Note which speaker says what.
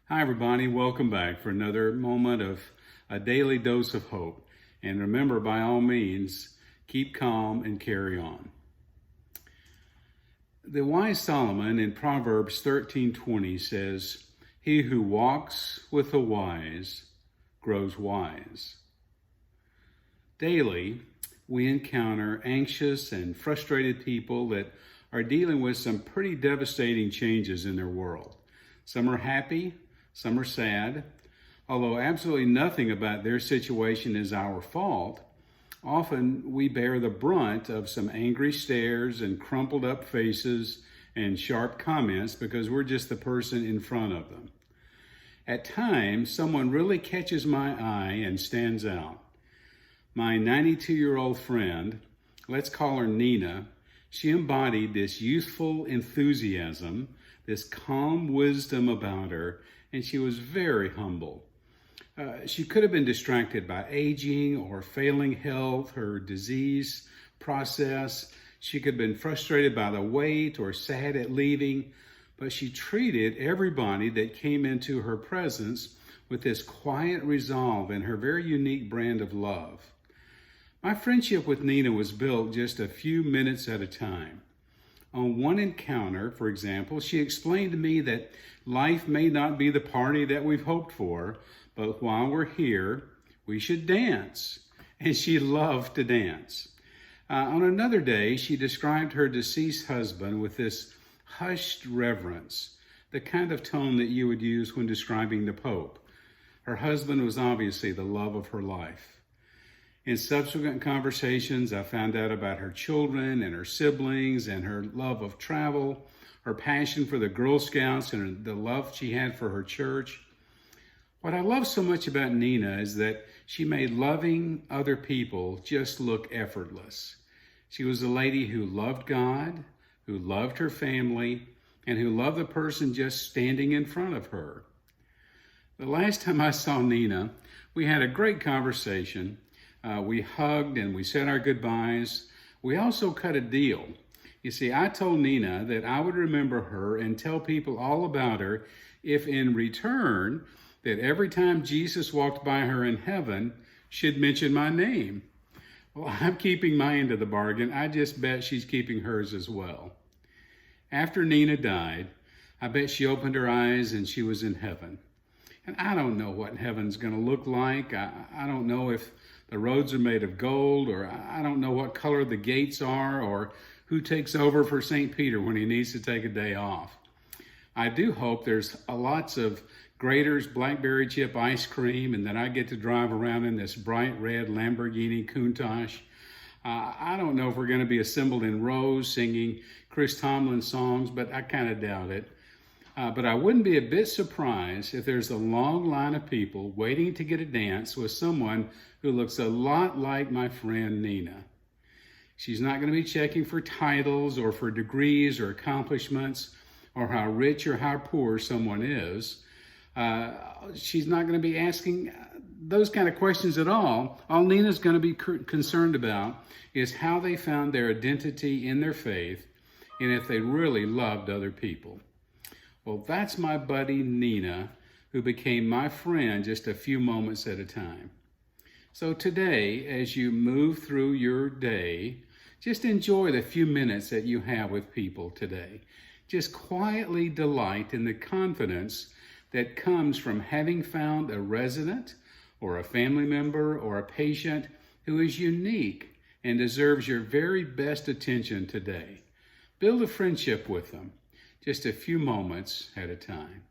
Speaker 1: Hi, everybody. Welcome back for another moment of a daily dose of hope. And remember, by all means, keep calm and carry on. The wise Solomon in Proverbs 13:20 says, "He who walks with the wise grows wise." Daily, we encounter anxious and frustrated people that are dealing with some pretty devastating changes in their world. Some are happy, some are sad. Although absolutely nothing about their situation is our fault, often we bear the brunt of some angry stares and crumpled up faces and sharp comments because we're just the person in front of them. At times, someone really catches my eye and stands out. My 92-year-old friend, let's call her Nina, she embodied this youthful enthusiasm, this calm wisdom about her, and she was very humble. She could have been distracted by aging or failing health, her disease process. She could have been frustrated by the wait or sad at leaving, but she treated everybody that came into her presence with this quiet resolve and her very unique brand of love. My friendship with Nina was built just a few minutes at a time. On one encounter, for example, she explained to me that life may not be the party that we've hoped for, but while we're here, we should dance. And she loved to dance. On another day, she described her deceased husband with this hushed reverence, the kind of tone that you would use when describing the Pope. Her husband was obviously the love of her life. In subsequent conversations, I found out about her children and her siblings and her love of travel, her passion for the Girl Scouts and the love she had for her church. What I love so much about Nina is that she made loving other people just look effortless. She was a lady who loved God, who loved her family, and who loved the person just standing in front of her. The last time I saw Nina, we had a great conversation. We hugged and we said our goodbyes. We also cut a deal. You see, I told Nina that I would remember her and tell people all about her if in return that every time Jesus walked by her in heaven, she'd mention my name. Well, I'm keeping my end of the bargain. I just bet she's keeping hers as well. After Nina died, I bet she opened her eyes and she was in heaven. And I don't know what heaven's going to look like. I don't know if the roads are made of gold, or I don't know what color the gates are, or who takes over for St. Peter when he needs to take a day off. I do hope there's lots of Grater's blackberry chip ice cream and that I get to drive around in this bright red Lamborghini Countach. I don't know if we're going to be assembled in rows singing Chris Tomlin songs, but I kind of doubt it. But I wouldn't be a bit surprised if there's a long line of people waiting to get a dance with someone who looks a lot like my friend Nina. She's not going to be checking for titles or for degrees or accomplishments or how rich or how poor someone is. She's not going to be asking those kind of questions at all. All Nina's going to be concerned about is how they found their identity in their faith and if they really loved other people. Well, that's my buddy Nina, who became my friend just a few moments at a time. So today, as you move through your day, just enjoy the few minutes that you have with people today. Just quietly delight in the confidence that comes from having found a resident or a family member or a patient who is unique and deserves your very best attention today. Build a friendship with them, just a few moments at a time.